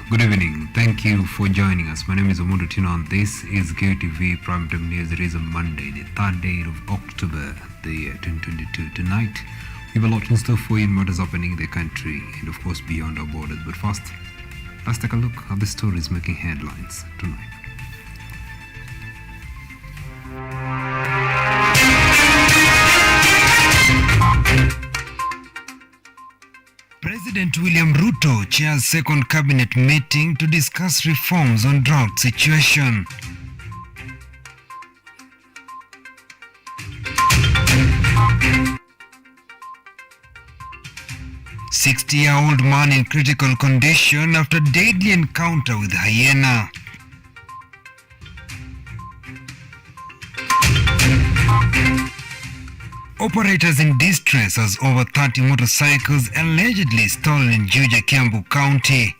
Good evening. Thank you for joining us. My name is OMONDI and this is KTV Primetime News. It is a Monday, the 3rd day of October, the year 2022. Tonight, we have a lot in store for you in what is happening in the country and of course beyond our borders. But first, let's take a look at the stories making headlines tonight. President William Ruto chairs second cabinet meeting to discuss reforms on drought situation. "60-year-old man in critical condition after deadly encounter with hyena." Operators in distress as over 30 motorcycles allegedly stolen in Juja, Kiambu County.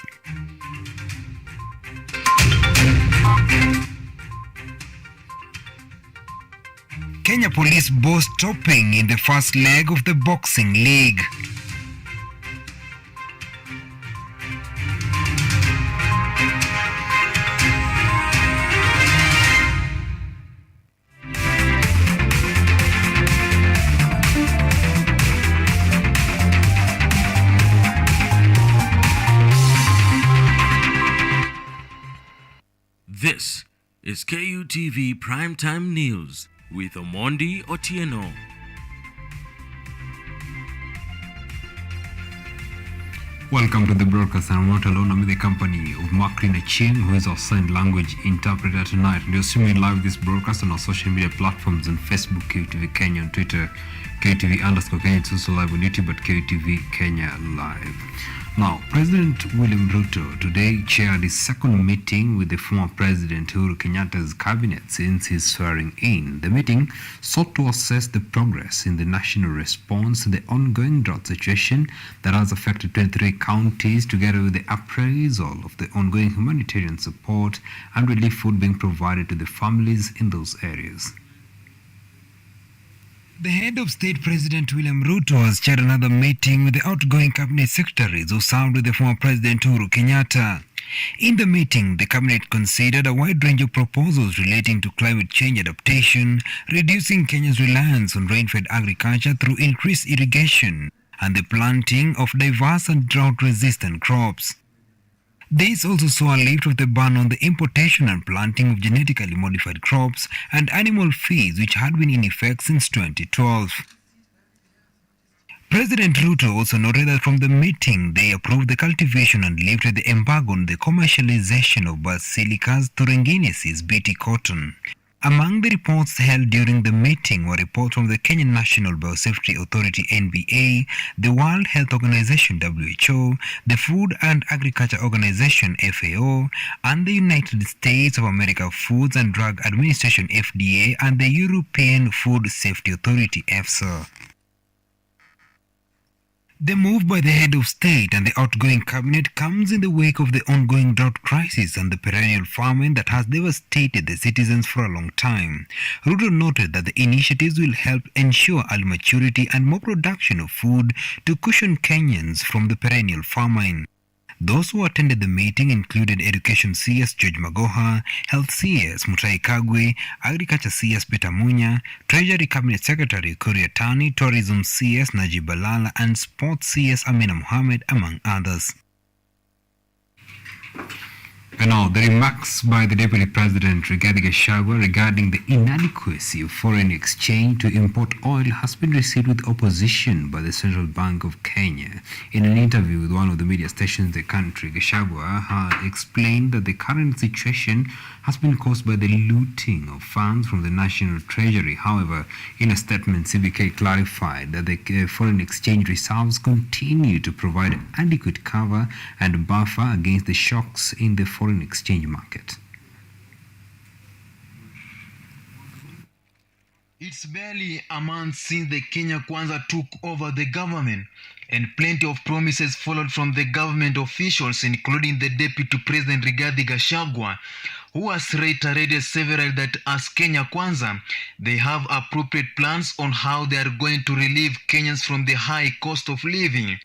Kenya police boss topping in the first leg of the boxing league. This is KUTV Primetime News with OMONDI OTIENO. Welcome to the broadcast. I'm not alone. I'm with the company of Makrina Chien, who is our sign language interpreter tonight. And you're streaming live this broadcast on our social media platforms on Facebook, KUTV Kenya, on Twitter, KUTV_Kenya. It's also live on YouTube at KUTV Kenya Live. Now, President William Ruto today chaired his second meeting with the former President Uhuru Kenyatta's cabinet since his swearing in. The meeting sought to assess the progress in the national response to the ongoing drought situation that has affected 23 counties, together with the appraisal of the ongoing humanitarian support and relief food being provided to the families in those areas. The head of state, President William Ruto, has chaired another meeting with the outgoing cabinet secretaries who served with the former President Uhuru Kenyatta. In the meeting, the cabinet considered a wide range of proposals relating to climate change adaptation, reducing Kenya's reliance on rain-fed agriculture through increased irrigation, and the planting of diverse and drought-resistant crops. This also saw a lift of the ban on the importation and planting of genetically modified crops and animal feeds, which had been in effect since 2012. President Ruto also noted that from the meeting, they approved the cultivation and lifted the embargo on the commercialization of Basilicus thuringiensis Bt cotton. Among the reports held during the meeting were reports from the Kenyan National Biosafety Authority (NBA), the World Health Organization (WHO), the Food and Agriculture Organization (FAO), and the United States of America Foods and Drug Administration (FDA) and the European Food Safety Authority (EFSA). The move by the head of state and the outgoing cabinet comes in the wake of the ongoing drought crisis and the perennial famine that has devastated the citizens for a long time. Ruto noted that the initiatives will help ensure early maturity and more production of food to cushion Kenyans from the perennial famine. Those who attended the meeting included Education CS George Magoha, Health CS Mutai Kagwe, Agriculture CS Peter Munya, Treasury Cabinet Secretary Kuriatani, Tourism CS Najib Balala, and Sports CS Amina Mohammed, among others. And now, the remarks by the Deputy President Rigathi Gachagua regarding the inadequacy of foreign exchange to import oil has been received with opposition by the Central Bank of Kenya. In an interview with one of the media stations in the country, Gachagua had explained that the current situation has been caused by the looting of funds from the National Treasury. However, in a statement, CBK clarified that the foreign exchange reserves continue to provide adequate cover and buffer against the shocks in the foreign exchange market. It's barely a month since the Kenya Kwanza took over the government, and plenty of promises followed from the government officials, including the Deputy President Rigathi Gachagua, who has reiterated several that as Kenya Kwanza, they have appropriate plans on how they are going to relieve Kenyans from the high cost of living.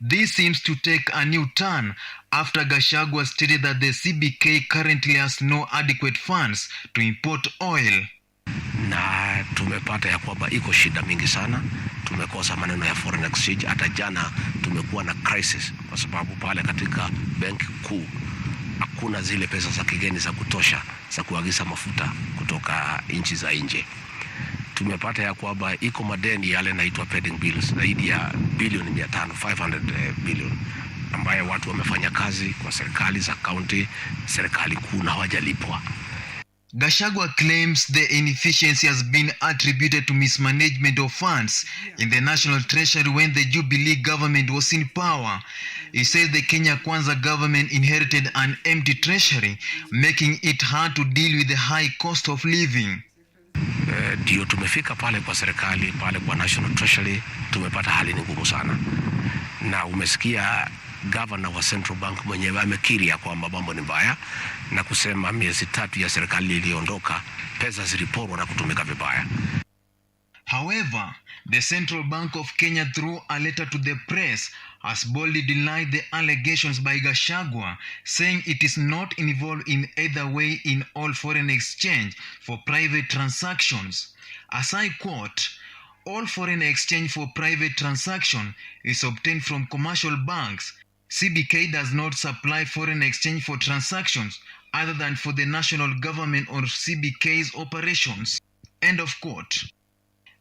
This seems to take a new turn after Gachagua stated that the CBK currently has no adequate funds to import oil. Na tumepata ya kwamba iko shida mingi sana, tumekosa maneno ya foreign exchange. Hata jana tumekuwa na crisis kwa sababu pale katika benki kuu hakuna zile pesa za kigeni za kutosha za kuagiza mafuta kutoka nchi za nje. Tumepata ya kwamba iko madeni yale naitwa pending bills zaidi ya bilioni 500 billion ambayo watu wamefanya kazi kwa serikali za county, serikali kuu na hawajalipwa. Gachagua claims the inefficiency has been attributed to mismanagement of funds in the National Treasury when the Jubilee government was in power. He says the Kenya Kwanza government inherited an empty treasury, making it hard to deal with the high cost of living. Ndio tumefika pale kwa serikali, pale kwa National Treasury, tumepata hali ni ngumu sana. Na umesikia governor wa Central Bank mwenyewe amekiri ya kwamba mambo ni mbaya na kusema miezi 3 ya serikali iliondoka pesa ziliporwa na kutumika vibaya. However, the Central Bank of Kenya, through a letter to the press, has boldly denied the allegations by Gachagua, saying it is not involved in either way in all foreign exchange for private transactions. As I quote, "All foreign exchange for private transaction is obtained from commercial banks. CBK does not supply foreign exchange for transactions other than for the national government or CBK's operations." End of quote.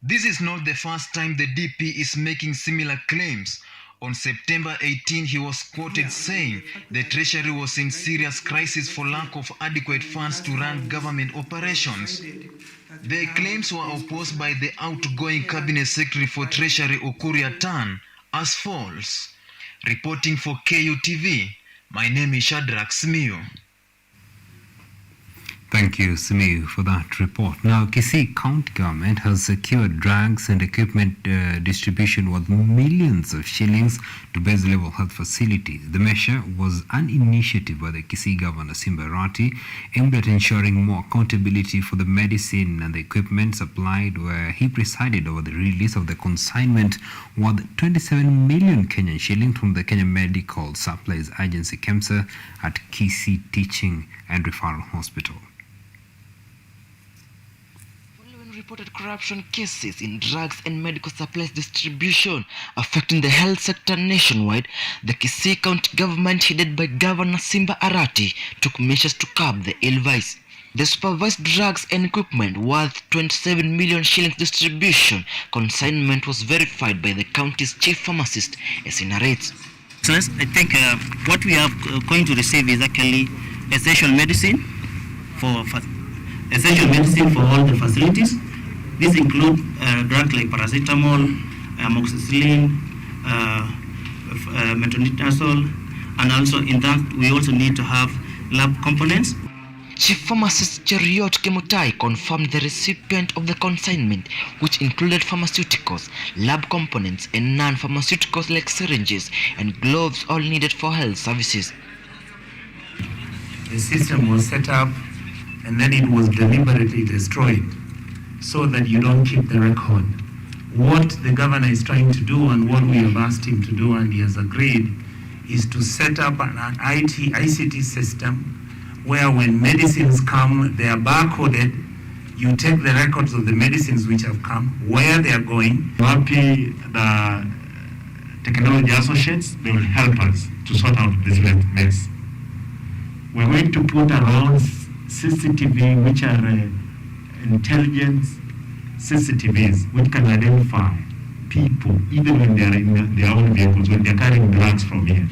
This is not the first time the DP is making similar claims. On September 18, he was quoted saying the treasury was in serious crisis for lack of adequate funds to run government operations. The claims were opposed by the outgoing cabinet secretary for treasury Ukur Yatan as false. Reporting for KUTV, my name is Shadrach Simiyu. Thank you, Simiyu, for that report. Now, Kisii County Government has secured drugs and equipment distribution worth millions of shillings to base level health facilities. The measure was an initiative by the Kisii Governor Simba Arati aimed at ensuring more accountability for the medicine and the equipment supplied, where he presided over the release of the consignment worth 27 million Kenyan shillings from the Kenya Medical Supplies Agency KEMSA at Kisii Teaching and Referral Hospital. Reported corruption cases in drugs and medical supplies distribution affecting the health sector nationwide, the Kisii County government, headed by Governor Simba Arati, took measures to curb the ill vice. The supervised drugs and equipment worth 27 million shillings distribution consignment was verified by the county's chief pharmacist, as he narrates. So I think what we are going to receive is actually essential medicine for all the facilities. These include drugs like paracetamol, amoxicillin, metronidazole, and also in that we also need to have lab components. Chief Pharmacist Cheriot Kemutai confirmed the recipient of the consignment, which included pharmaceuticals, lab components, and non-pharmaceuticals like syringes and gloves, all needed for health services. The system was set up and then it was deliberately destroyed so that you don't keep the record. What the governor is trying to do and what we have asked him to do, and he has agreed, is to set up an ICT system where when medicines come, they are barcoded. You take the records of the medicines which have come, where they are going. Happy the technology associates, they will help us to sort out this mess. We're going to put around CCTV, which are intelligence CCTVs, which can identify people even when they are in their own vehicles, when they are carrying drugs from here.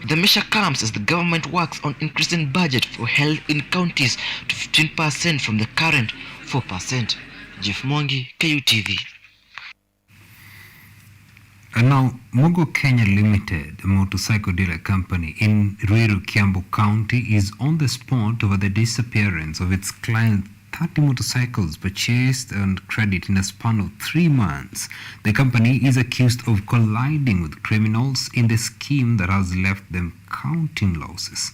The measure comes as the government works on increasing budget for health in counties to 15% from the current 4%. Jeff Mwangi, KUTV. And now, Mogo Kenya Limited, a motorcycle dealer company in Ruiru, Kiambu County, is on the spot over the disappearance of its client 30 motorcycles purchased on credit in a span of 3 months. The company is accused of colliding with criminals in the scheme that has left them counting losses.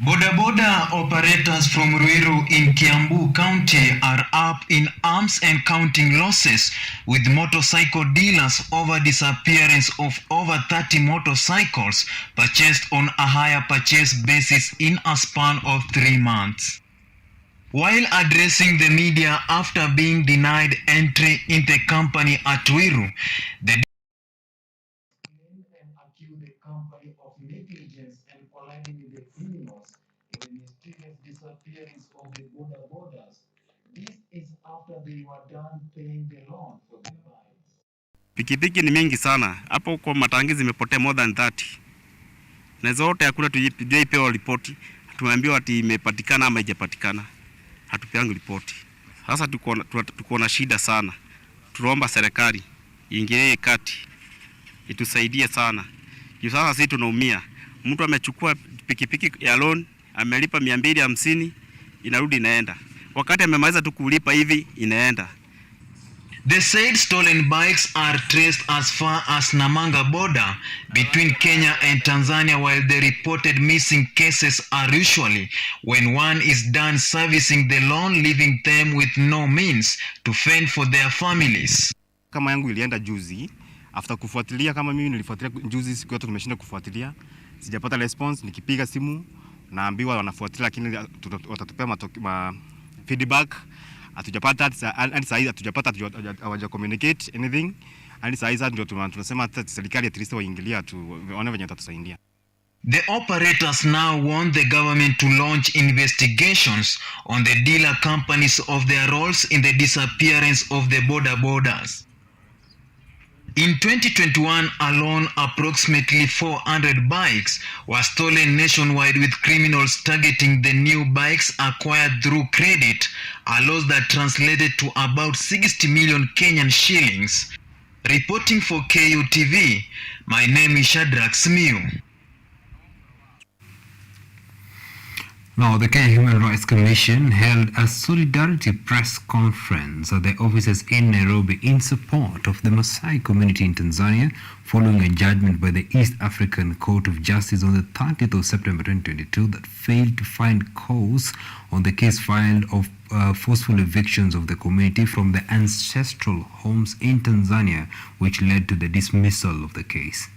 Boda Boda operators from Ruiru in Kiambu County are up in arms and counting losses, with motorcycle dealers over disappearance of over 30 motorcycles purchased on a higher purchase basis in a span of 3 months. While addressing the media after being denied entry in the company at Ruiru, the company of negligence and colliding with the criminals in the mysterious disappearance of the Boda Bodas. This is after they were done paying the loan for the bikes. Pikipiki ni mingi sana. Hapo kwa matangi zimepotea more than 30. Na zote hakuna tujaipewa ripoti. Tumeambiwa ati imepatikana ama haijapatikana. Hatupeangi ripoti. Sasa tuko na shida sana. Tunaomba serikali iingilie kati. Itusaidie sana. Sasa sisi tunaumia. Mtu amechukua pikipiki ya loan, amelipa 250, inarudi inaenda. Wakati amemaliza tu kulipa hivi inaenda. The said stolen bikes are traced as far as Namanga border between Kenya and Tanzania, while the reported missing cases are usually when one is done servicing the loan, leaving them with no means to fend for their families. Kama yangu ilienda juzi. After kufuatilia kama mimi nilifuatilia juzi, siku yote tumeshinda kufuatilia, sijapata response. Nikipiga simu naambiwa wanafuatilia, lakini watatupea feedback. Hatujapata hadi sasa, hatujapata, hawaja communicate anything. Hadi sasa ndio tunasema hata serikali at least waingilia waone venye watatusaidia. The operators now want the government to launch investigations on the dealer companies of their roles in the disappearance of the Boda Bodas. In 2021 alone, approximately 400 bikes were stolen nationwide, with criminals targeting the new bikes acquired through credit, a loss that translated to about 60 million Kenyan shillings. Reporting for KUTV, my name is Shadrach Smiu. Now, the Kenya Human Rights Commission held a solidarity press conference at the offices in Nairobi in support of the Maasai community in Tanzania, following a judgment by the East African Court of Justice on the 30th of September 2022 that failed to find cause on the case filed of forceful evictions of the community from the ancestral homes in Tanzania, which led to the dismissal of the case.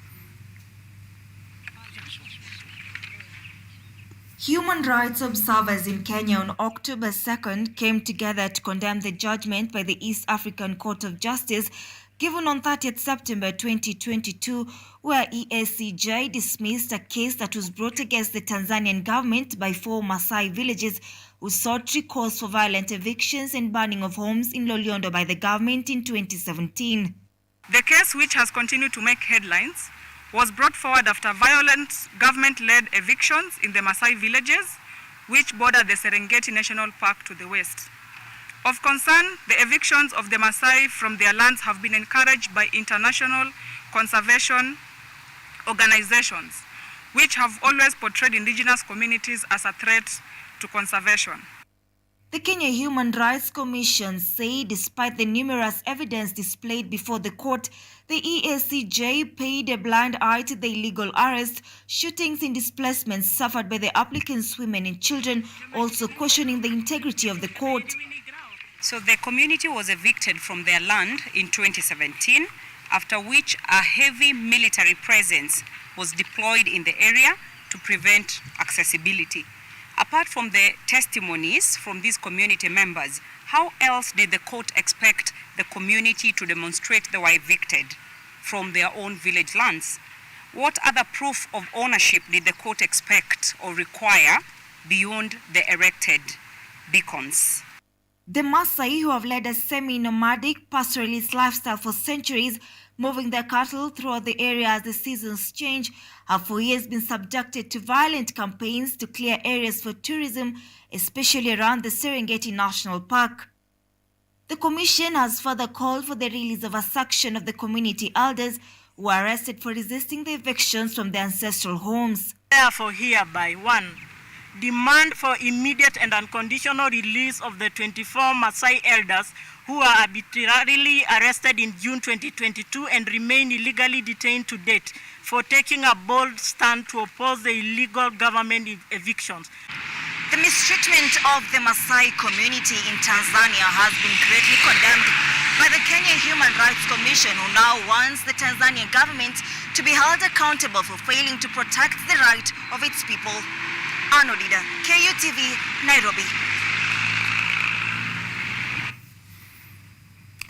Human rights observers in Kenya on October 2nd came together to condemn the judgment by the East African Court of Justice given on 30th September 2022, where EACJ dismissed a case that was brought against the Tanzanian government by 4 Maasai villages who sought recourse for violent evictions and burning of homes in Loliondo by the government in 2017. The case, which has continued to make headlines, was brought forward after violent government-led evictions in the Maasai villages, which border the Serengeti National Park to the west. Of concern, the evictions of the Maasai from their lands have been encouraged by international conservation organizations, which have always portrayed indigenous communities as a threat to conservation. The Kenya Human Rights Commission say despite the numerous evidence displayed before the court, the EACJ paid a blind eye to the illegal arrest, shootings and displacements suffered by the applicants' women and children, also questioning the integrity of the court. So the community was evicted from their land in 2017, after which a heavy military presence was deployed in the area to prevent accessibility. Apart from the testimonies from these community members, how else did the court expect the community to demonstrate they were evicted from their own village lands? What other proof of ownership did the court expect or require beyond the erected beacons? The Maasai, who have led a semi-nomadic pastoralist lifestyle for centuries, moving their cattle throughout the area as the seasons change, have for years been subjected to violent campaigns to clear areas for tourism, especially around the Serengeti National Park. The Commission has further called for the release of a section of the community elders who were arrested for resisting the evictions from their ancestral homes. Therefore, hereby, 1. Demand for immediate and unconditional release of the 24 Maasai elders who were arbitrarily arrested in June 2022 and remain illegally detained to date, for taking a bold stand to oppose the illegal government evictions. The mistreatment of the Maasai community in Tanzania has been greatly condemned by the Kenya Human Rights Commission, who now wants the Tanzanian government to be held accountable for failing to protect the right of its people. Anodida, KUTV, Nairobi.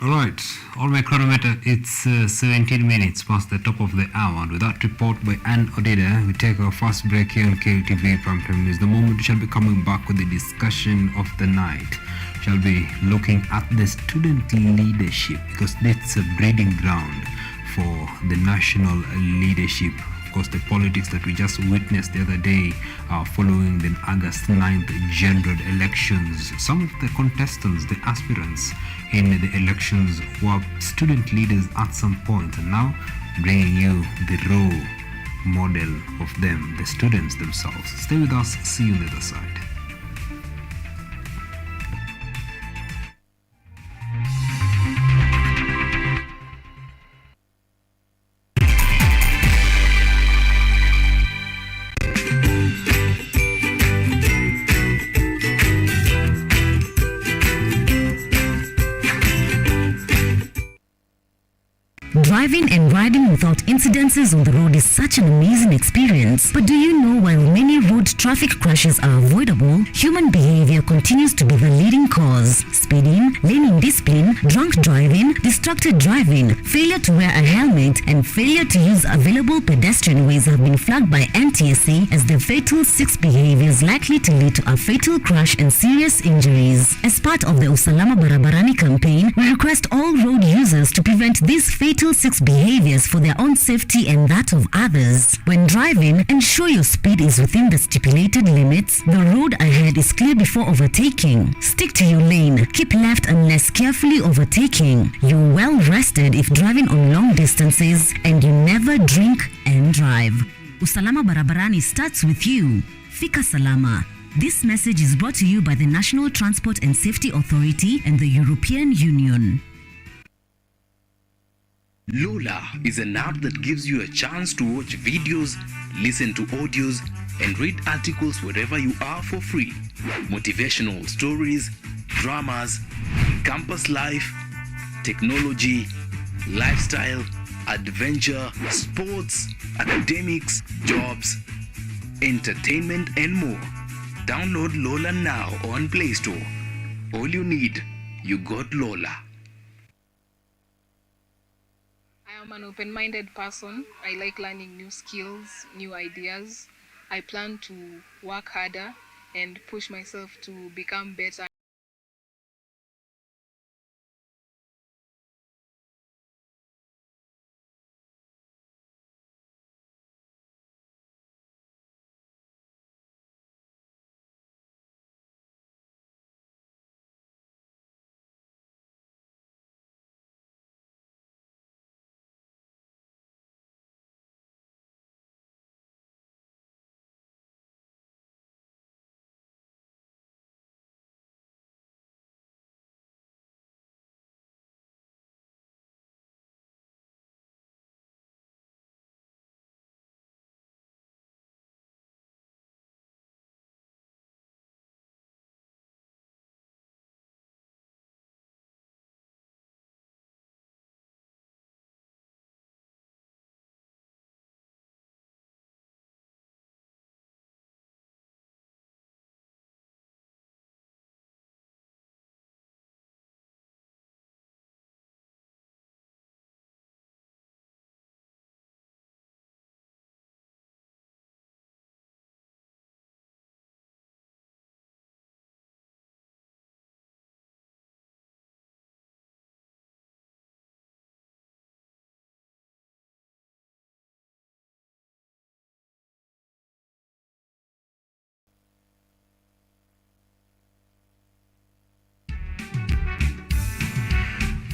All right, on my chronometer, it's 17 minutes past the top of the hour. And with that report by Ann Odeda, we take our first break here on KUTV Primetime News. The moment we shall be coming back with the discussion of the night. We shall be looking at the student leadership, because that's a breeding ground for the national leadership. Of course, the politics that we just witnessed the other day following the August 9th general elections. Some of the contestants, the aspirants in the elections, were student leaders at some point, and now bringing you the role model of them, the students themselves. Stay with us. See you on the other side. Driving and riding without incidences on the road is such an amazing experience. But do you know, while many road traffic crashes are avoidable, human behavior continues to be the leading cause. Speeding, lane indiscipline, drunk driving, distracted driving, failure to wear a helmet, and failure to use available pedestrian ways have been flagged by NTSA as the fatal 6 behaviors likely to lead to a fatal crash and serious injuries. As part of the Usalama Barabarani campaign, we request all road users to prevent these fatal 6 behaviors for their own safety and that of others. When driving, ensure your speed is within the stipulated limits, the road ahead is clear before overtaking. Stick to your lane, keep left unless carefully overtaking. You're well rested if driving on long distances, and you never drink and drive. Usalama Barabarani starts with you. Fika Salama. This message is brought to you by the National Transport and Safety Authority and the European Union. Lola is an app that gives you a chance to watch videos, listen to audios, and read articles wherever you are for free. Motivational stories, dramas, campus life, technology, lifestyle, adventure, sports, academics, jobs, entertainment, and more. Download Lola now on Play Store. All you need, you got Lola. I'm an open-minded person. I like learning new skills, new ideas. I plan to work harder and push myself to become better.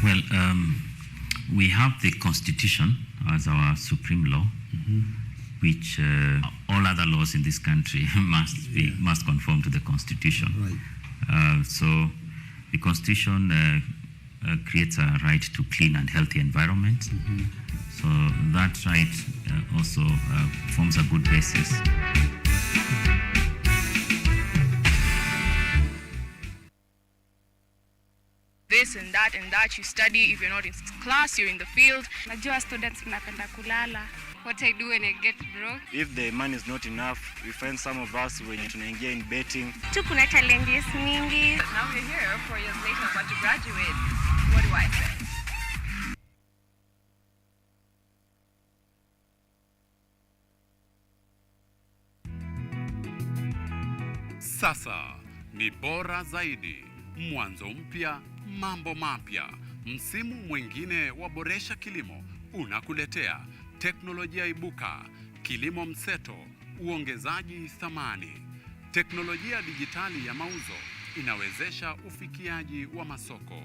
Well, we have the Constitution as our supreme law, which all other laws in this country must conform to the Constitution. Right. So the Constitution creates a right to clean and healthy environment. So that right also forms a good basis. This and that you study. If you're not in class, you're in the field. Najua students mnapenda kulala. What I do when I get broke? If the money is not enough, we find some of us wenye tunaingia in betting. Tu kuna challenges mingi. Now we're here 4 years later about to graduate. What do I say? Sasa ni bora zaidi. Mwanzo mpya, mambo mapya. Msimu mwingine wa Boresha Kilimo unakuletea teknolojia ibuka, kilimo mseto, uongezaji thamani. Teknolojia dijitali ya mauzo inawezesha ufikiaji wa masoko.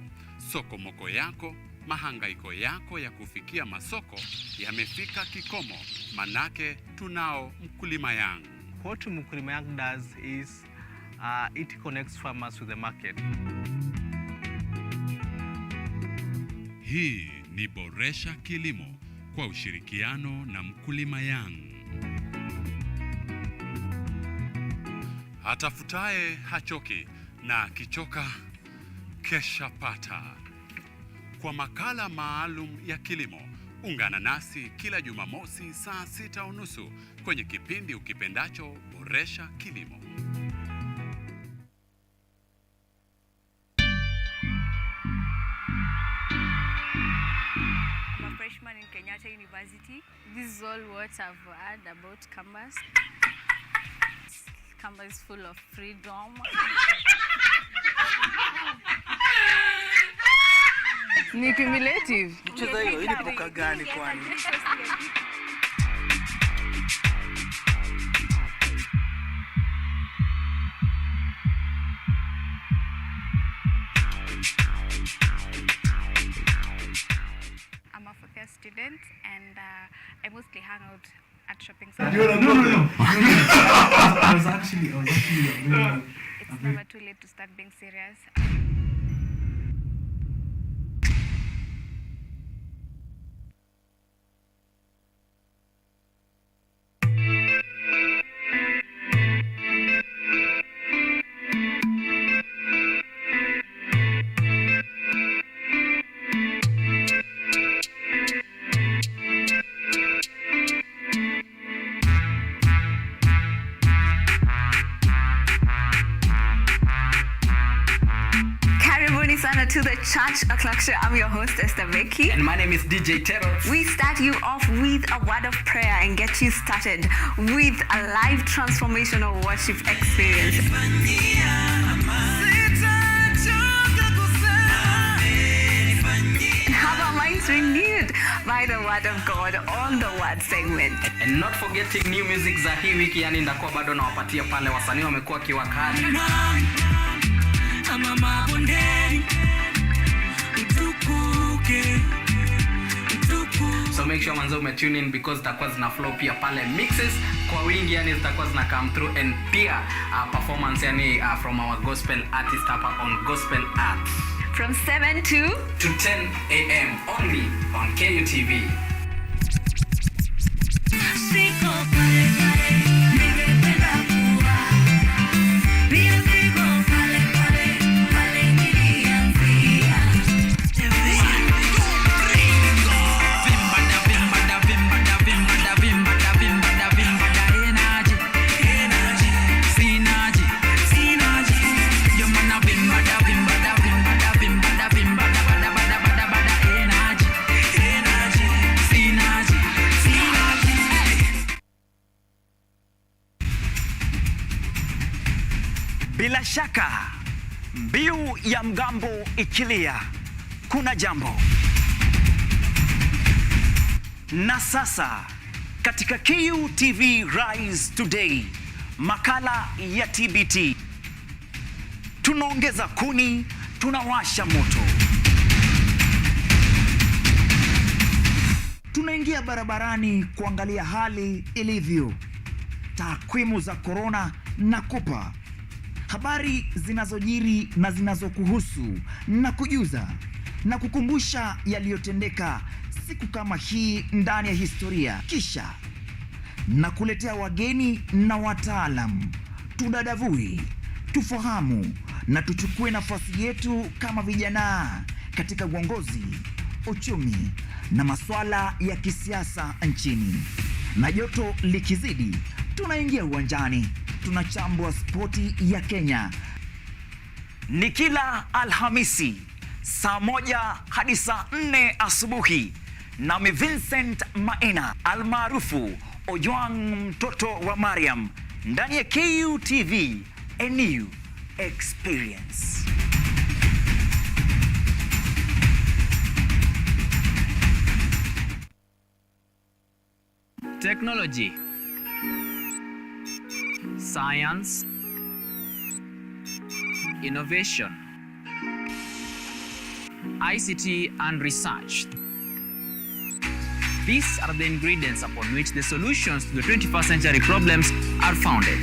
Sokomoko yako, mahangaiko yako ya kufikia masoko yamefika kikomo, manake tunao Mkulima Young. What Mkulima Young does is it connects farmers with the market. Hii ni Boresha Kilimo kwa ushirikiano na Mkulima Young. Atafutaye hachoki na kichoka kesha pata. Kwa makala maalum ya kilimo, ungana nasi kila Jumamosi saa 6:30 kwenye kipindi ukipendacho Boresha Kilimo. I'm a freshman in Kenyatta University. This is all what I've heard about campus. Campus is full of freedom. Ni cumulative. Mchezo hiyo ni poka gani kwani? I'm a fourth year student and I mostly hang out at shopping centers. No. I was actually It's never too late to start being serious. To the Church O'Clock. I'm your host, Esther Becky. And my name is DJ Terrell. We start you off with a word of prayer and get you started with a live transformational worship experience. And have our minds renewed by the word of God on the word segment. And not forgetting new music za hii wiki, yani ndakuwa bado nawapatia pale wasanii wamekuwa kiwakali. So make sure manzo tune in because zitakuwa zina flow pia pale mixes kwa wingi, yani zitakuwa zina come through, and pia performance yani from our gospel artist hapa on Gospel Art from 7 to 10 a.m. only on KUTV. Bila shaka, mbiu ya mgambo ikilia, kuna jambo. Na sasa, katika KUTV Rise Today, makala ya TBT. Tunaongeza kuni, tunawasha moto. Tunaingia barabarani kuangalia hali ilivyo. Takwimu za corona na kupa habari zinazojiri na zinazokuhusu na kujuza na kukumbusha yaliyotendeka siku kama hii ndani ya historia. Kisha na kuletea wageni na wataalam, tudadavui, tufahamu na tuchukue nafasi yetu kama vijana katika uongozi, uchumi na masuala ya kisiasa nchini. Na joto likizidi, tunaingia uwanjani, tunachambua spoti ya Kenya. Ni kila Alhamisi saa 1 hadi saa 4 asubuhi, nami Vincent Maina almaarufu Ojwang mtoto wa Mariam, ndani ya KUTV, a new experience. Technology, science, innovation, ICT and research. These are the ingredients upon which the solutions to the 21st century problems are founded.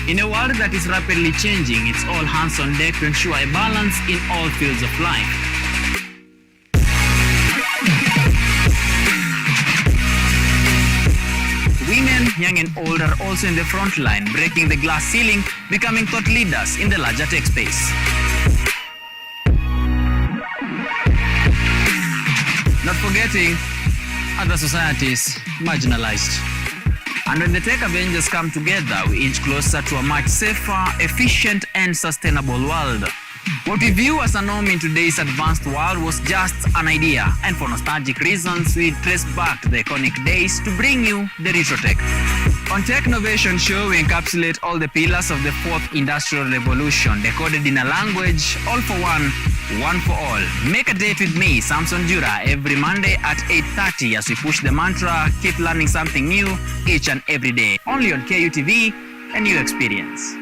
In a world that is rapidly changing, it's all hands on deck to ensure a balance in all fields of life. Women, young and old, are also in the front line, breaking the glass ceiling, becoming thought leaders in the larger tech space. Not forgetting other societies marginalized. And when the tech Avengers come together, we inch closer to a much safer, efficient, and sustainable world. What we view as a norm in today's advanced world was just an idea, and for nostalgic reasons, we trace back to the iconic days to bring you the retro tech. On Tech Innovation Show, we encapsulate all the pillars of the fourth industrial revolution, decoded in a language, all for one for all. Make a date with me, Samson Jura, every Monday at 8:30 as we push the mantra, keep learning something new each and every day. Only on KUTV, a new experience.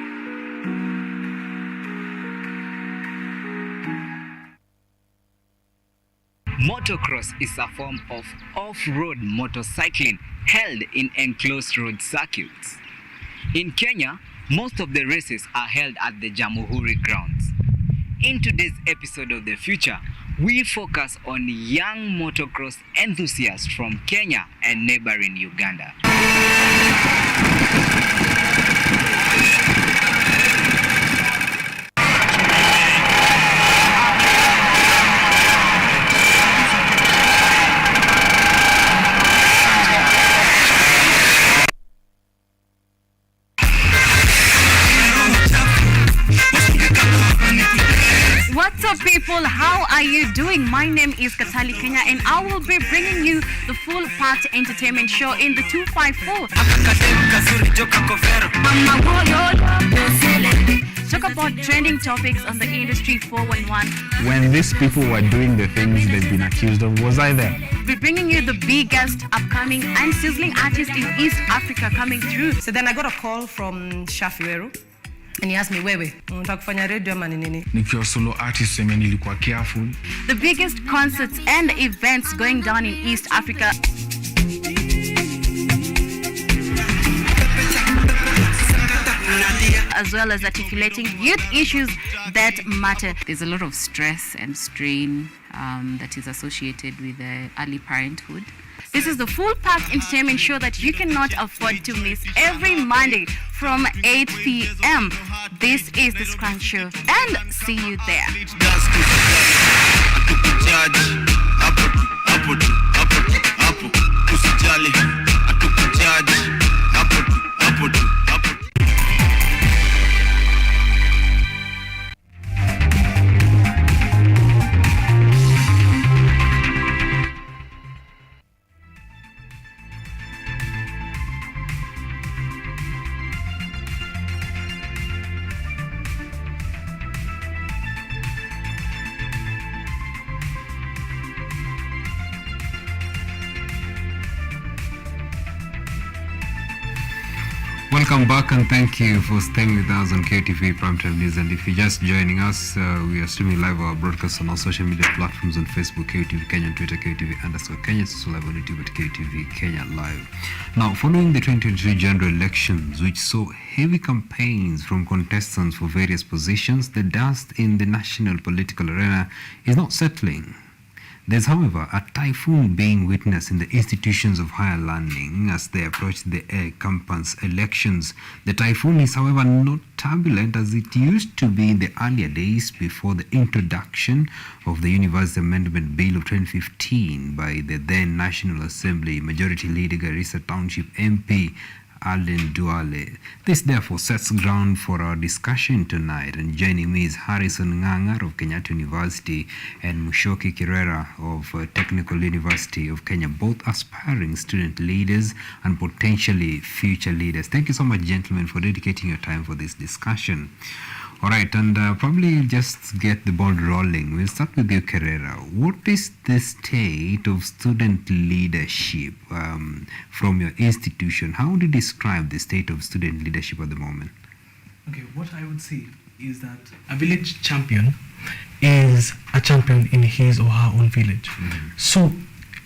Motocross is a form of off-road motorcycling held in enclosed road circuits. In Kenya, most of the races are held at the Jamhuri grounds. In today's episode of The Future, we focus on young motocross enthusiasts from Kenya and neighboring Uganda. What's up, people? How are you doing? My name is Katali Kenya, and I will be bringing you the full part entertainment show in the 254. Talk about trending topics on the industry 411. When these people were doing the things they've been accused of, was I there? We're bringing you the biggest upcoming and sizzling artists in East Africa coming through. So then I got a call from Shafiweru. And he asked me, wewe, unataka kufanya radio ama nini? Nikiwa solo artist, sema nilikuwa careful. The biggest concerts and events going down in East Africa. As well as articulating youth issues that matter. There's a lot of stress and strain that is associated with early parenthood. This is the full packed entertainment show that you cannot afford to miss every Monday from 8 p.m. This is the Scrunch Show, and see you there. Welcome back and thank you for staying with us on KTV Primetime News. And if you're just joining us, we are streaming live our broadcast on all social media platforms on Facebook, KTV Kenya, and Twitter, KTV_Kenya. It's also live on YouTube at KTV Kenya Live. Now, following the 2023 general elections, which saw heavy campaigns from contestants for various positions, the dust in the national political arena is not settling. There's, however, a typhoon being witnessed in the institutions of higher learning as they approach the campus elections. The typhoon is, however, not turbulent as it used to be in the earlier days before the introduction of the University Amendment Bill of 2015 by the then National Assembly Majority Leader Garissa Township MP Alden Duale. This therefore sets ground for our discussion tonight, and joining me is Harrison Ngangar of Kenyatta University and Mushoki Kirera of Technical University of Kenya, both aspiring student leaders and potentially future leaders. Thank you so much, gentlemen, for dedicating your time for this discussion. All right, and probably just get the ball rolling. We'll start with you, Carrera. What is the state of student leadership from your institution? How would you describe the state of student leadership at the moment? Okay, what I would say is that a village champion is a champion in his or her own village. So,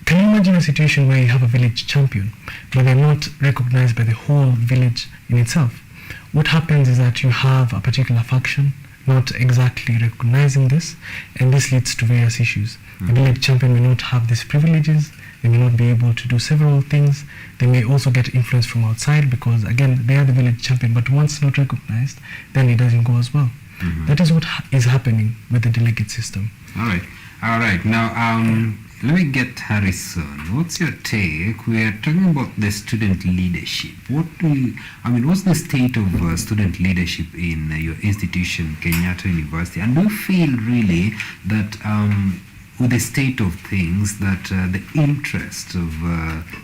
can you imagine a situation where you have a village champion, but they're not recognized by the whole village in itself? What happens is that you have a particular faction not exactly recognizing this, and this leads to various issues. The village champion may not have these privileges, they may not be able to do several things, they may also get influence from outside because, again, they are the village champion, but once not recognized, then it doesn't go as well. That is what is happening with the delegate system. All right. Now, let me get Harrison. What's your take? We are talking about the student leadership. What's the state of student leadership in your institution, Kenyatta University? And do you feel really that with the state of things that the interests of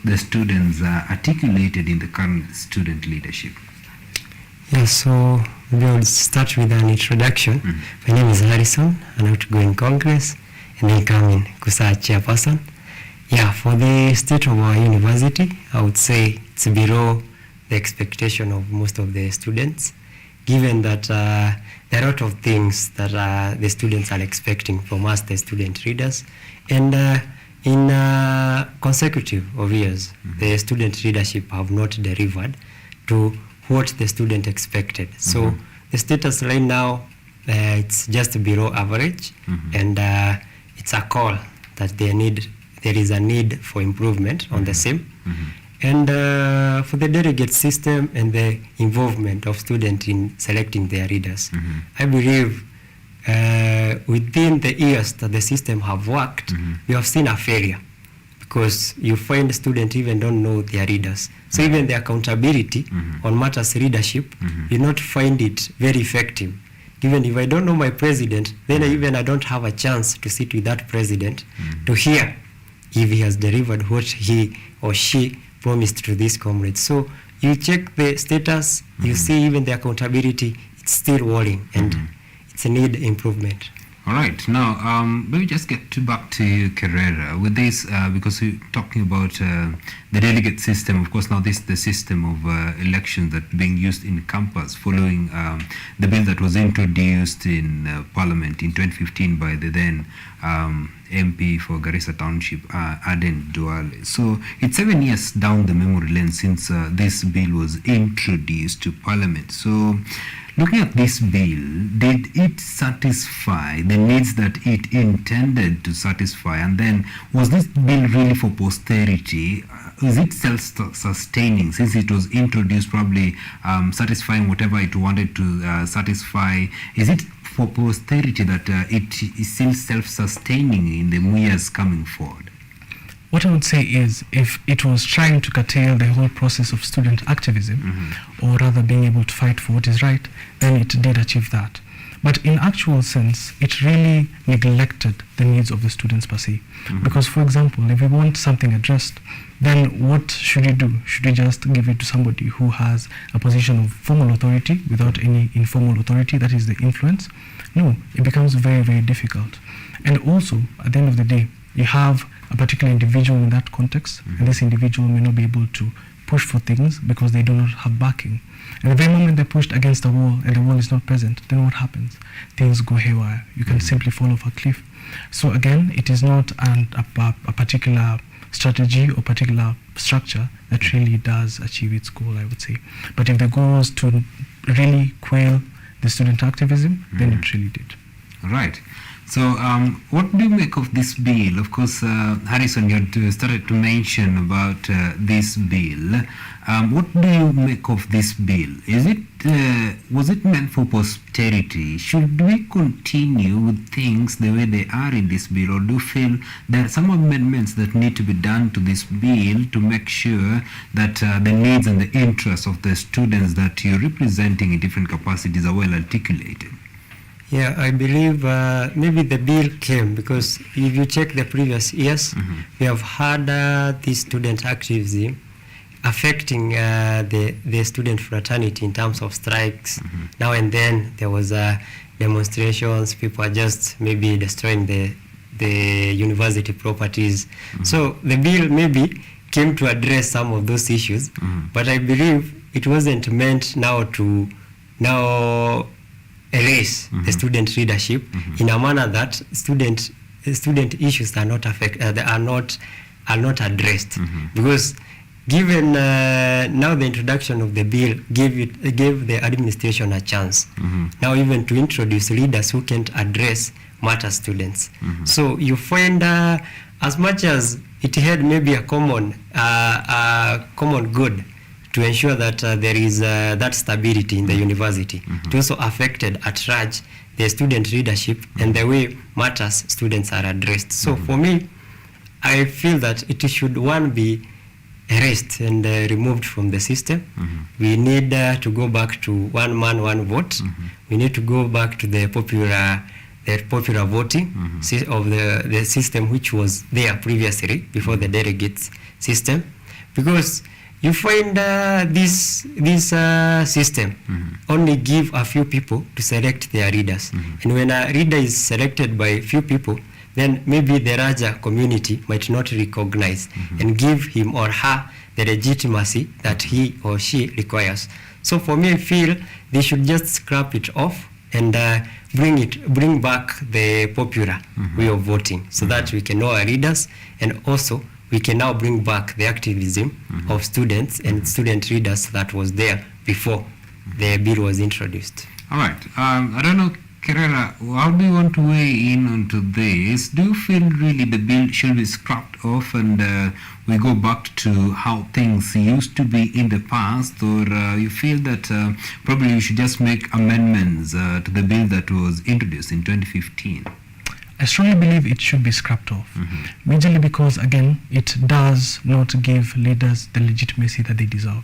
the students are articulated in the current student leadership? Yeah, so we will start with an introduction. My name is Harrison, an outgoing Congress, and then come in Kusa chairperson. Yeah, for the state of our university, I would say it's below the expectation of most of the students, given that there are a lot of things that the students are expecting from us, the student leaders, and in consecutive of years, the student leadership have not delivered to what the student expected. So the status right now, it's just below average, and it's a call that there is a need for improvement on the same. And for the delegate system and the involvement of students in selecting their leaders, I believe within the years that the system have worked, we have seen a failure because you find students even don't know their leaders. So even the accountability on matters leadership, you not find it very effective. Given if I don't know my president, then I don't have a chance to sit with that president to hear if he has delivered what he or she promised to these comrades. So you check the status, you see even the accountability, it's still worrying and it's a need improvement. All right. Now, let me just get back to you, Carrera, with this, because we're talking about the delegate system. Of course, now this is the system of elections that being used in campus following the bill that was introduced in Parliament in 2015 by the then MP for Garissa Township, Alden Duale. So it's 7 years down the memory lane since this bill was introduced to Parliament. So looking at this bill, did it satisfy the needs that it intended to satisfy? And then, was this bill really for posterity? Is it self-sustaining since it was introduced, probably satisfying whatever it wanted to satisfy? Is it for posterity that it is still self-sustaining in the years coming forward? What I would say is, if it was trying to curtail the whole process of student activism, or rather being able to fight for what is right, then it did achieve that. But in actual sense, it really neglected the needs of the students per se. Because, for example, if we want something addressed, then what should you do? Should you just give it to somebody who has a position of formal authority without any informal authority, that is the influence? No, it becomes very, very difficult. And also, at the end of the day, you have a particular individual in that context, and this individual may not be able to push for things because they do not have backing. And the very moment they're pushed against the wall and the wall is not present, then what happens? Things go haywire. You can simply fall off a cliff. So again, it is not a particular strategy or particular structure that really does achieve its goal, I would say. But if the goal is to really quell the student activism, then it really did. Right. So, what do you make of this bill? Of course, Harrison, you had started to mention about this bill. What do you make of this bill? Is it was it meant for posterity? Should we continue with things the way they are in this bill, or do you feel there are some amendments that need to be done to this bill to make sure that the needs and the interests of the students that you're representing in different capacities are well articulated? Yeah, I believe maybe the bill came because if you check the previous years, we have had this student activism affecting the student fraternity in terms of strikes. Now and then there was demonstrations, people are just maybe destroying the university properties. So the bill maybe came to address some of those issues, but I believe it wasn't meant now to erase the student leadership in a manner that student issues are not are not addressed, because given now the introduction of the bill gave the administration a chance now even to introduce leaders who can't address matter students. So you find as much as it had maybe a common good to ensure that there is that stability in the university. It also affected at large the student leadership and the way matters students are addressed. So for me, I feel that it should be erased and removed from the system. We need to go back to one man, one vote. We need to go back to the popular voting of the system which was there previously before the delegates system, because you find this system only give a few people to select their leaders. And when a leader is selected by few people, then maybe the larger community might not recognize and give him or her the legitimacy that he or she requires. So for me, I feel they should just scrap it off and bring back the popular way of voting so that we can know our leaders, and also we can now bring back the activism of students and student leaders that was there before the bill was introduced. All right. I don't know, Kerala, how do you want to weigh in onto this? Do you feel really the bill should be scrapped off and we go back to how things used to be in the past, or you feel that probably you should just make amendments to the bill that was introduced in 2015? I strongly believe it should be scrapped off, majorly because, again, it does not give leaders the legitimacy that they deserve.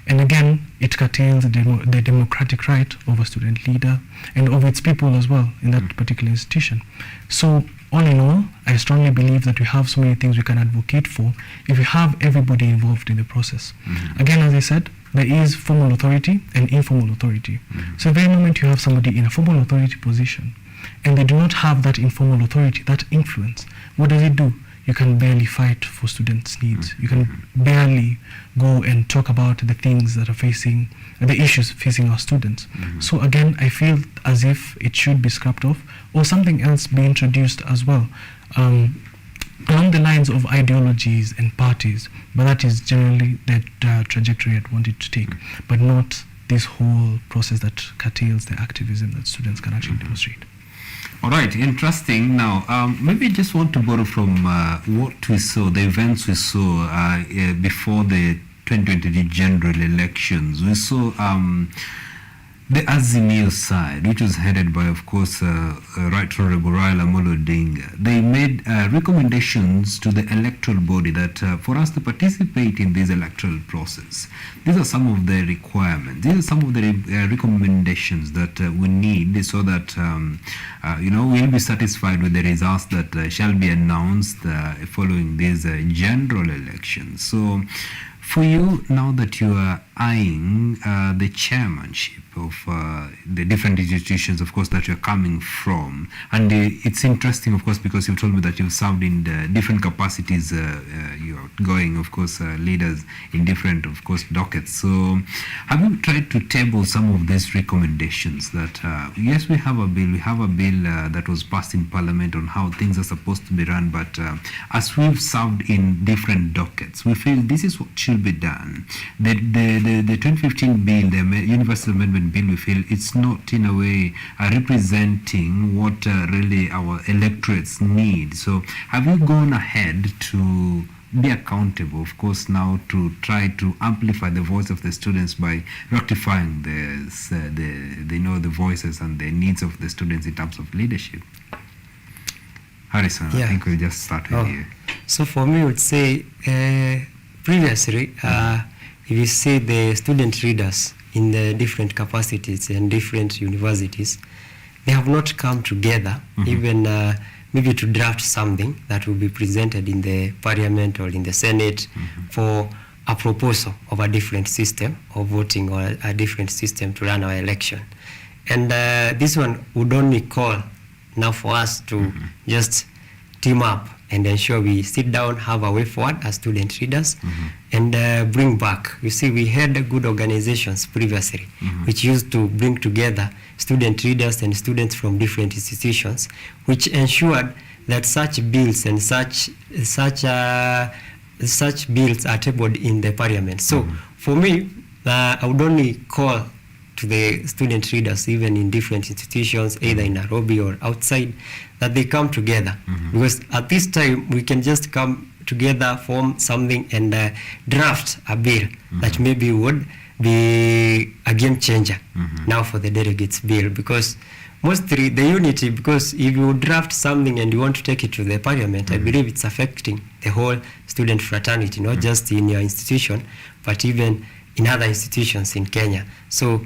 And again, it curtails the democratic right of a student leader and of its people as well in that particular institution. So, all in all, I strongly believe that we have so many things we can advocate for if we have everybody involved in the process. Again, as I said, there is formal authority and informal authority. So, the very moment you have somebody in a formal authority position, and they do not have that informal authority, that influence, what does it do? You can barely fight for students' needs. You can barely go and talk about the things that are facing, the issues facing our students. So again, I feel as if it should be scrapped off, or something else be introduced as well, along the lines of ideologies and parties, but that is generally the trajectory I'd want it to take, but not this whole process that curtails the activism that students can actually demonstrate. All right, interesting. Now, maybe I just want to borrow from what we saw, the events we saw before the 2023 general elections. We saw the Azimio side, which was headed by, of course, Right Honorable Raila Amolo Odinga. They made recommendations to the electoral body that for us to participate in this electoral process, these are some of the requirements. These are some of the recommendations that we need so that, we'll be satisfied with the results that shall be announced following these general elections. So, for you, now that you are eyeing the chairmanship of the different institutions, of course, that you're coming from. And it's interesting, of course, because you've told me that you've served in different capacities. You're going, of course, leaders in different, of course, dockets. So have you tried to table some of these recommendations that, yes, we have a bill that was passed in Parliament on how things are supposed to be run, but as we've served in different dockets, we feel this is what should be done. The 2015 bill, the Universal Amendment Bill, we feel it's not in a way representing what really our electorates need. So have you gone ahead to be accountable, of course, now to try to amplify the voice of the students by rectifying the voices and the needs of the students in terms of leadership? Harrison, I think we'll just start with you. So for me, I would say previously, if you see the student leaders in the different capacities and different universities, they have not come together, even maybe to draft something that will be presented in the Parliament or in the Senate for a proposal of a different system of voting or a different system to run our election. And this one would only call now for us to just team up and ensure we sit down, have a way forward as student leaders, and bring back. You see, we had good organizations previously, which used to bring together student leaders and students from different institutions, which ensured that such bills and such bills are tabled in the Parliament. So for me, I would only call to the student leaders, even in different institutions, either in Nairobi or outside, that they come together. Because at this time, we can just come together, form something, and draft a bill that maybe would be a game changer now for the delegates bill. Because mostly the unity, because if you draft something and you want to take it to the Parliament, I believe it's affecting the whole student fraternity, not just in your institution, but even in other institutions in Kenya. So,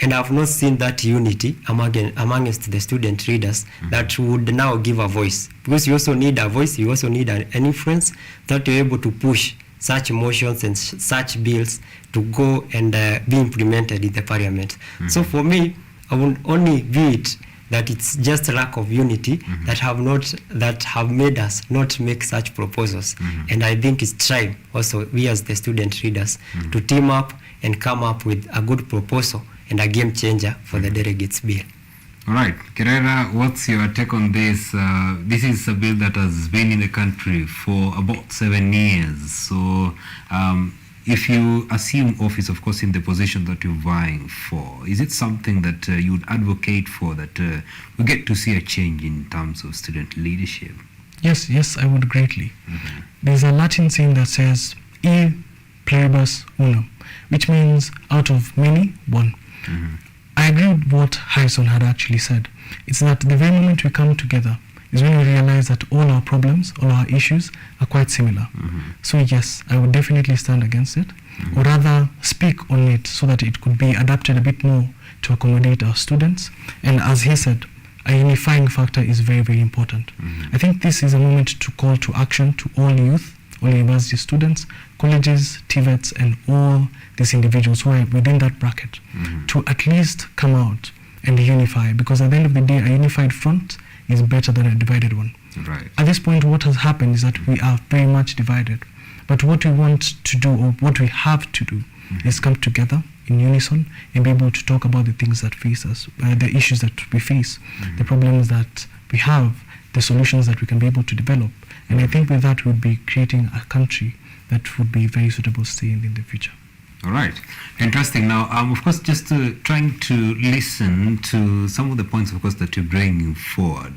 and I've not seen that unity amongst the student leaders that would now give a voice. Because you also need a voice, you also need an influence that you're able to push such motions and such bills to go and be implemented in the Parliament. So for me, I would only view it that it's just a lack of unity that have made us not make such proposals. And I think it's time also, we as the student leaders, to team up and come up with a good proposal and a game changer for the delegates bill. All right, Kerera, what's your take on this? This is a bill that has been in the country for about 7 years. So if you assume office, of course, in the position that you're vying for, is it something that you'd advocate for, that we get to see a change in terms of student leadership? Yes, I would greatly. There's a Latin saying that says, e pluribus unum, which means out of many, one. I agree with what Harrison had actually said. It's that the very moment we come together is when we realize that all our problems, all our issues are quite similar. So yes, I would definitely stand against it, or rather speak on it so that it could be adapted a bit more to accommodate our students. And as he said, a unifying factor is very, very important. I think this is a moment to call to action to all youth, all university students, colleges, TVETs, and all these individuals who are within that bracket to at least come out and unify, because at the end of the day, a unified front is better than a divided one. Right. At this point, what has happened is that we are very much divided. But what we want to do, or what we have to do, is come together in unison and be able to talk about the things that face us, the issues that we face, the problems that we have, the solutions that we can be able to develop. And I think with that, we'll be creating a country that would be very suitable to stay in the future. All right. Interesting. Now, of course, just trying to listen to some of the points, of course, that you're bringing forward.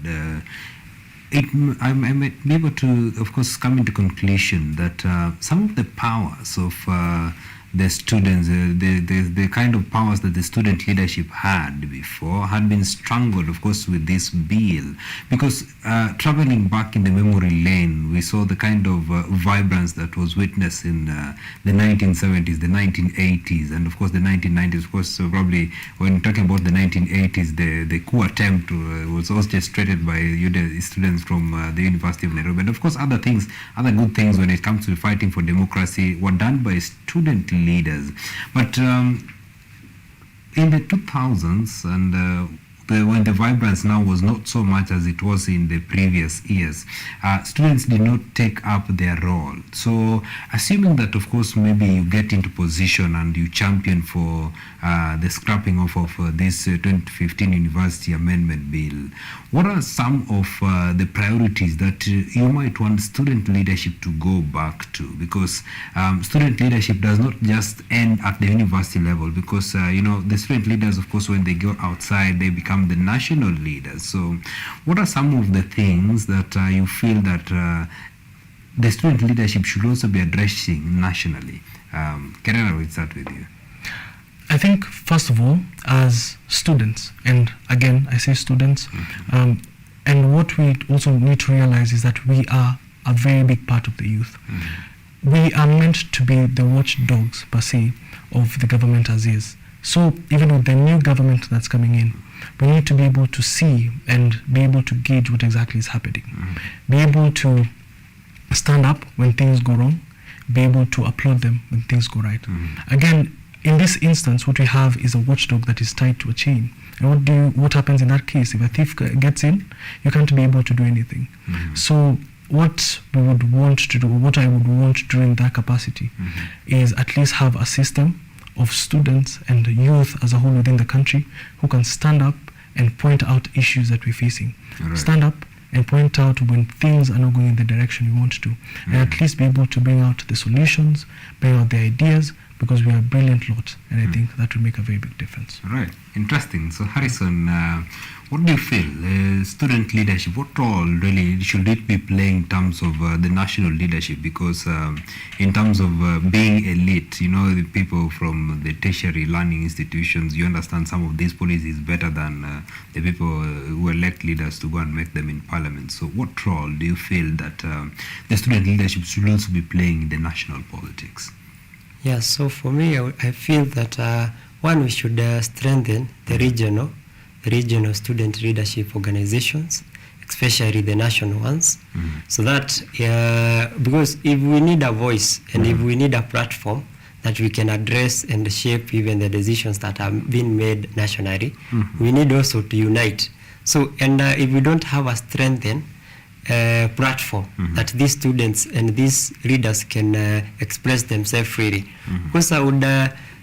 I might be able to, of course, come into conclusion that some of the powers of the students, the kind of powers that the student leadership had before had been strangled, of course, with this bill. Because traveling back in the memory lane, we saw the kind of vibrance that was witnessed in the 1970s, the 1980s, and of course the 1990s. Of course, probably when talking about the 1980s, the coup attempt was orchestrated by students from the University of Nairobi. And of course, other good things when it comes to fighting for democracy were done by student leaders. But in the 2000s and when the vibrance now was not so much as it was in the previous years, students did not take up their role. So assuming that, of course, maybe you get into position and you champion for the scrapping off of this 2015 University Amendment Bill, what are some of the priorities that you might want student leadership to go back to? Because student leadership does not just end at the university level, because the student leaders, of course, when they go outside, they become the national leaders. So what are some of the things that you feel that the student leadership should also be addressing nationally? Kerala, we'll start with you. I think, first of all, as students, and again, I say students, and what we also need to realize is that we are a very big part of the youth. We are meant to be the watchdogs, per se, of the government as is. So even with the new government that's coming in, we need to be able to see and be able to gauge what exactly is happening. Be able to stand up when things go wrong, be able to applaud them when things go right. Again, in this instance, what we have is a watchdog that is tied to a chain. And what happens in that case? If a thief gets in, you can't be able to do anything. So what we would want to do, what I would want to do in that capacity, is at least have a system of students and youth as a whole within the country who can stand up and point out issues that we're facing. Stand up and point out when things are not going in the direction we want to, and at least be able to bring out the solutions, bring out the ideas, because we are a brilliant lot, and I think that will make a very big difference. Right, interesting. So Harrison, what do you feel, student leadership, what role really should it be playing in terms of the national leadership? Because in terms of being elite, the people from the tertiary learning institutions, you understand some of these policies better than the people who elect leaders to go and make them in parliament. So what role do you feel that the student leadership should also be playing in the national politics? Yeah, so for me, I feel that one, we should strengthen the regional student leadership organizations, especially the national ones, so that because if we need a voice and if we need a platform that we can address and shape even the decisions that are being made nationally, we need also to unite. So, and if we don't have a strengthened platform that these students and these leaders can express themselves freely. Because I would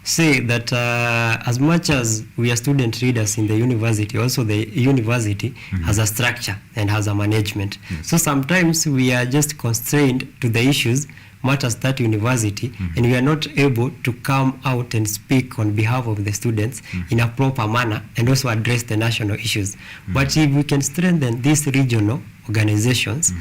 say that as much as we are student leaders in the university, also the university has a structure and has a management. So sometimes we are just constrained to the issues matters that university, and we are not able to come out and speak on behalf of the students in a proper manner and also address the national issues. But if we can strengthen these regional organizations,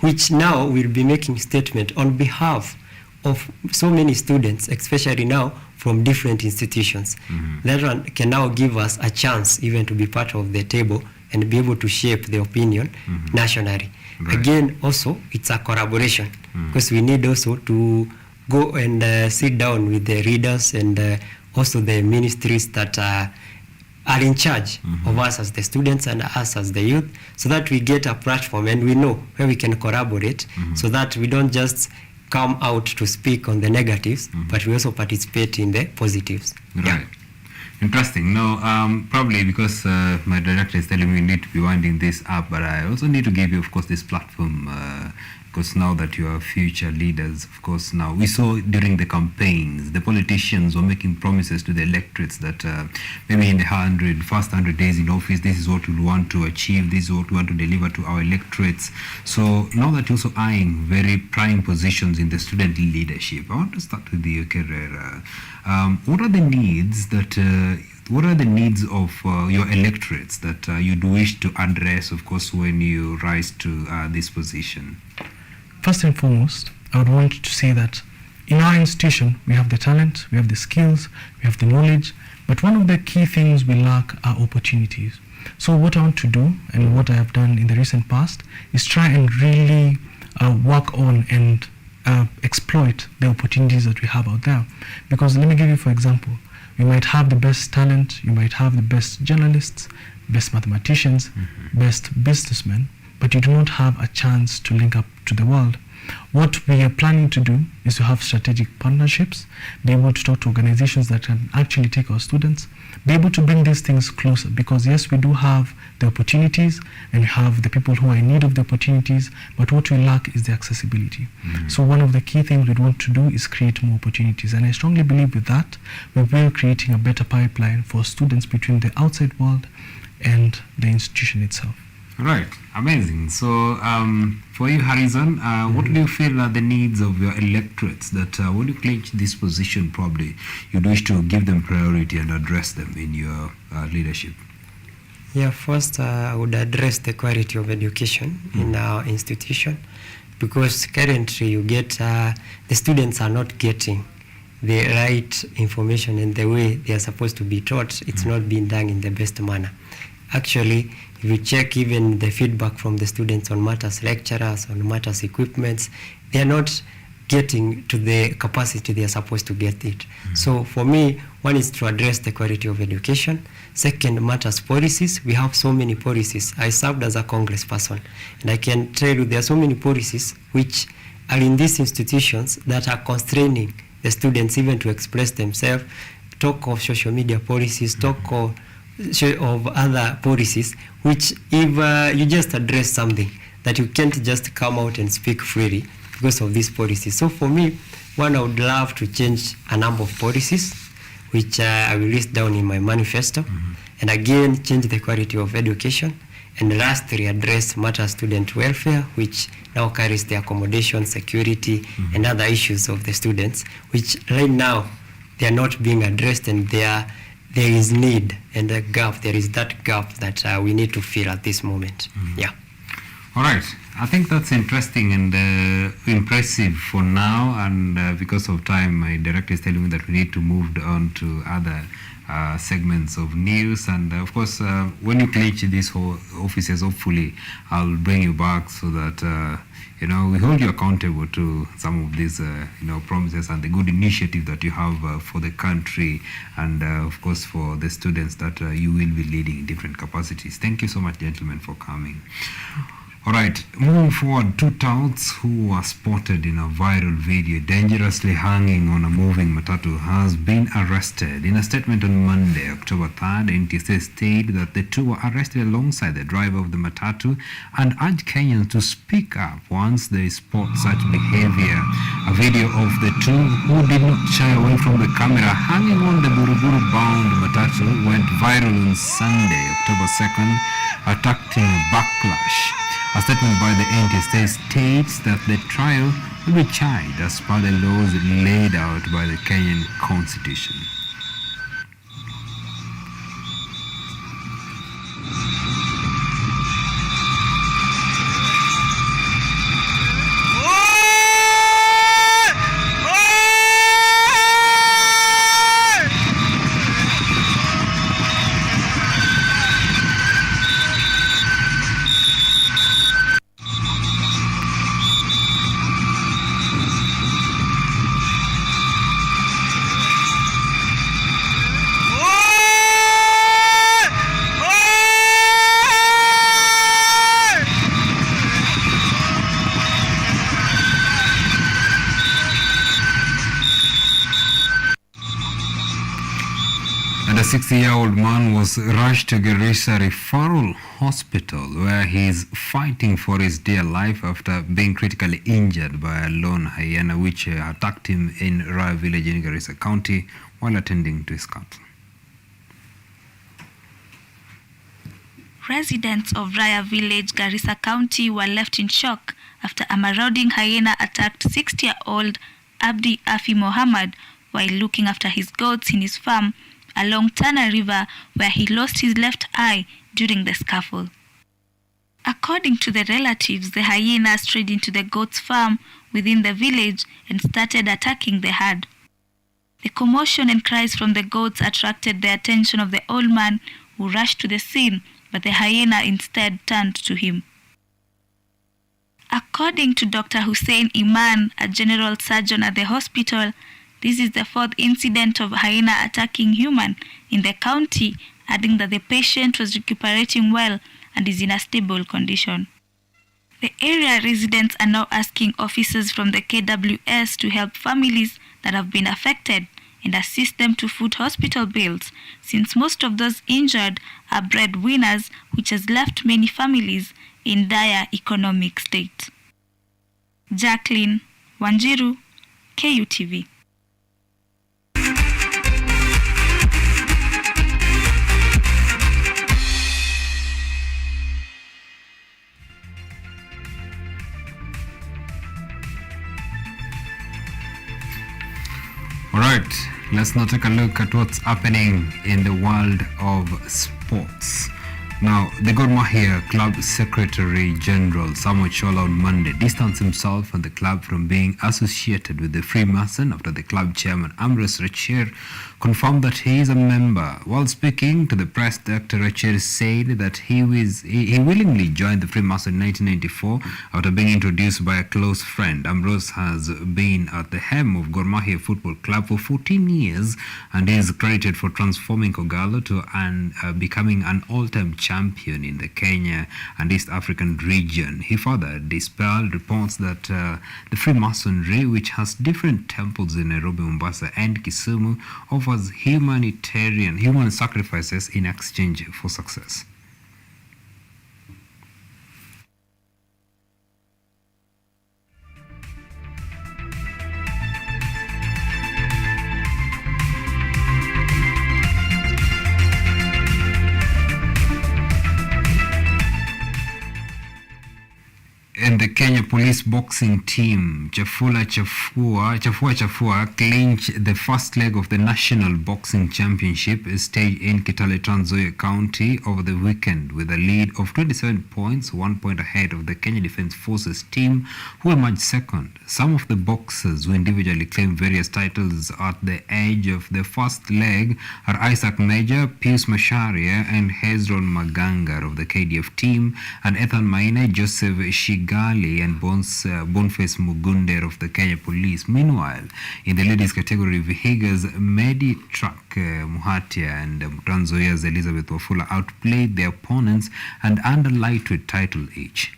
which now will be making statement on behalf of so many students, especially now from different institutions, that one can now give us a chance even to be part of the table and be able to shape the opinion nationally. Again, also, it's a collaboration, because we need also to go and sit down with the readers and also the ministries that are in charge of us as the students and us as the youth, so that we get a platform and we know where we can collaborate, so that we don't just come out to speak on the negatives, but we also participate in the positives. Right. Yeah. Interesting. Now, probably because my director is telling me we need to be winding this up, but I also need to give you, of course, this platform, because now that you are future leaders, of course, now we saw during the campaigns, the politicians were making promises to the electorates that maybe in the first 100 days in office, this is what we want to achieve, this is what we want to deliver to our electorates. So now that you're also eyeing very prime positions in the student leadership, I want to start with you, Kerala. What are the needs that what are the needs of your electorates that you'd wish to address, of course, when you rise to this position? First and foremost, I would want to say that in our institution, we have the talent, we have the skills, we have the knowledge, but one of the key things we lack are opportunities. So what I want to do, and what I have done in the recent past, is try and really work on and exploit the opportunities that we have out there. Because let me give you, for example, you might have the best talent, you might have the best journalists, best mathematicians, best businessmen, but you do not have a chance to link up to the world. What we are planning to do is to have strategic partnerships, be able to talk to organizations that can actually take our students, be able to bring these things closer, because yes, we do have the opportunities and we have the people who are in need of the opportunities, but what we lack is the accessibility. So one of the key things we want to do is create more opportunities, and I strongly believe with that we will be creating a better pipeline for students between the outside world and the institution itself. Right, amazing. So, for you, Harrison, what do you feel are the needs of your electorates that when you clinch this position, probably you'd wish to give them priority and address them in your leadership? Yeah, first I would address the quality of education in our institution, because currently you get the students are not getting the right information and the way they are supposed to be taught. It's not being done in the best manner. Actually, if you check even the feedback from the students on matters lecturers, on matters equipments, they are not getting to the capacity they are supposed to get it. So for me, one is to address the quality of education. Second, matters policies. We have so many policies. I served as a congressperson, and I can tell you there are so many policies which are in these institutions that are constraining the students even to express themselves. Talk of social media policies, talk of other policies, which if you just address something that you can't just come out and speak freely because of these policies. So for me, one, I would love to change a number of policies, which I will list down in my manifesto, and again, change the quality of education, and lastly, address matter student welfare, which now carries the accommodation, security, and other issues of the students, which right now, they are not being addressed, and there is need and a gap. There is that gap that we need to fill at this moment. Yeah. All right. I think that's interesting and impressive for now. And because of time, my director is telling me that we need to move on to other segments of news. And of course, when you clinch these whole offices, hopefully I'll bring you back so that we hold you accountable to some of these, promises and the good initiative that you have for the country, and of course for the students that you will be leading in different capacities. Thank you so much, gentlemen, for coming. All right, moving forward, two touts who were spotted in a viral video dangerously hanging on a moving matatu has been arrested. In a statement on Monday, October 3rd, NTSA stated that the two were arrested alongside the driver of the matatu and urged Kenyans to speak up once they spot such behavior. A video of the two, who did not shy away from the camera hanging on the Buruburu-bound matatu, went viral on Sunday, October 2nd, attracting a backlash. A statement by the NTSA states that the trial will be charged as per the laws laid out by the Kenyan Constitution. And a 60-year-old man was rushed to Garissa Referral Hospital, where he is fighting for his dear life after being critically injured by a lone hyena which attacked him in Raya village in Garissa County while attending to his cattle. Residents of Raya village, Garissa County, were left in shock after a marauding hyena attacked 60-year-old Abdi Afi Mohammed while looking after his goats in his farm along Tana River, where he lost his left eye during the scuffle. According to the relatives, the hyena strayed into the goats' farm within the village and started attacking the herd. The commotion and cries from the goats attracted the attention of the old man, who rushed to the scene, but the hyena instead turned to him. According to Dr. Hussein Iman, a general surgeon at the hospital, this is the fourth incident of hyena attacking human in the county, adding that the patient was recuperating well and is in a stable condition. The area residents are now asking officers from the KWS to help families that have been affected and assist them to foot hospital bills, since most of those injured are breadwinners, which has left many families in dire economic state. Jacqueline Wanjiru, KUTV. All right, let's now take a look at what's happening in the world of sports. Now, the Gor Mahia Club Secretary General Samuel Chola on Monday distanced himself and the club from being associated with the Freemason after the club chairman Ambrose Rachir confirmed that he is a member. While speaking to the press, Dr. Rachir said that he willingly joined the Freemason in 1994 after being introduced by a close friend. Ambrose has been at the helm of Gor Mahia Football Club for 14 years and is credited for transforming Kogalo to becoming an all-time champion in the Kenya and East African region. He further dispelled reports that the Freemasonry, which has different temples in Nairobi, Mombasa and Kisumu, offers human sacrifices in exchange for success. And the Kenya police boxing team, Chafua clinched the first leg of the National Boxing Championship staged in Kitale, Trans Nzoia County over the weekend with a lead of 27 points, 1 point ahead of the Kenya Defence Forces team, who emerged second. Some of the boxers who individually claimed various titles at the edge of the first leg are Isaac Major, Pius Masharia and Hezron Magangar of the KDF team, and Ethan Maina, Joseph Shigali and Boniface Mugunder of the Kenya Police. Meanwhile, in the ladies category, Vihiga's Medi Truck Muhatia and Trans Nzoia's Elizabeth Wafula outplayed their opponents and earned a lightweight title each.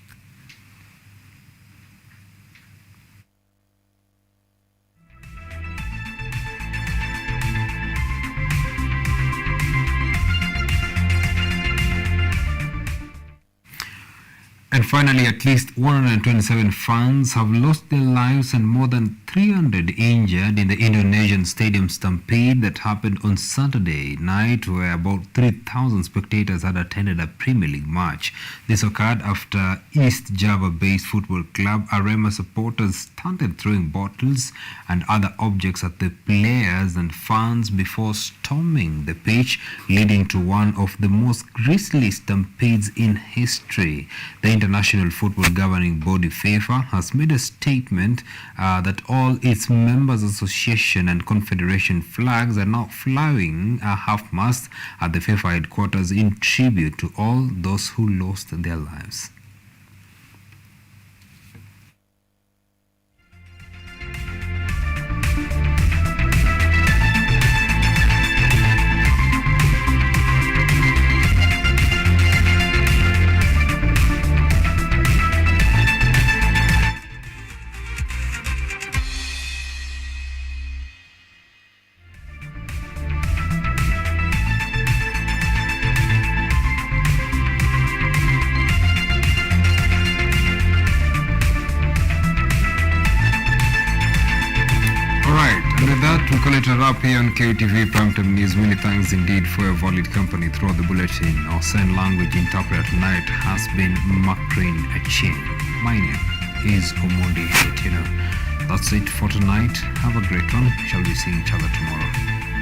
And finally, at least 127 fans have lost their lives and more than 300 injured in the Indonesian stadium stampede that happened on Saturday night, where about 3,000 spectators had attended a Premier League match. This occurred after East Java-based football club Arema supporters started throwing bottles and other objects at the players and fans before storming the pitch, leading to one of the most grisly stampedes in history. The International Football Governing Body FIFA has made a statement that all its members association and confederation flags are now flying half-mast at the FIFA headquarters in tribute to all those who lost their lives. We call it a wrap here on KUTV Primetime News. Many thanks indeed for your valid company throughout the bulletin. Our sign language interpreter tonight has been Makrine Achin. My name is OMONDI. That's it for tonight. Have a great one. Shall we see each other tomorrow?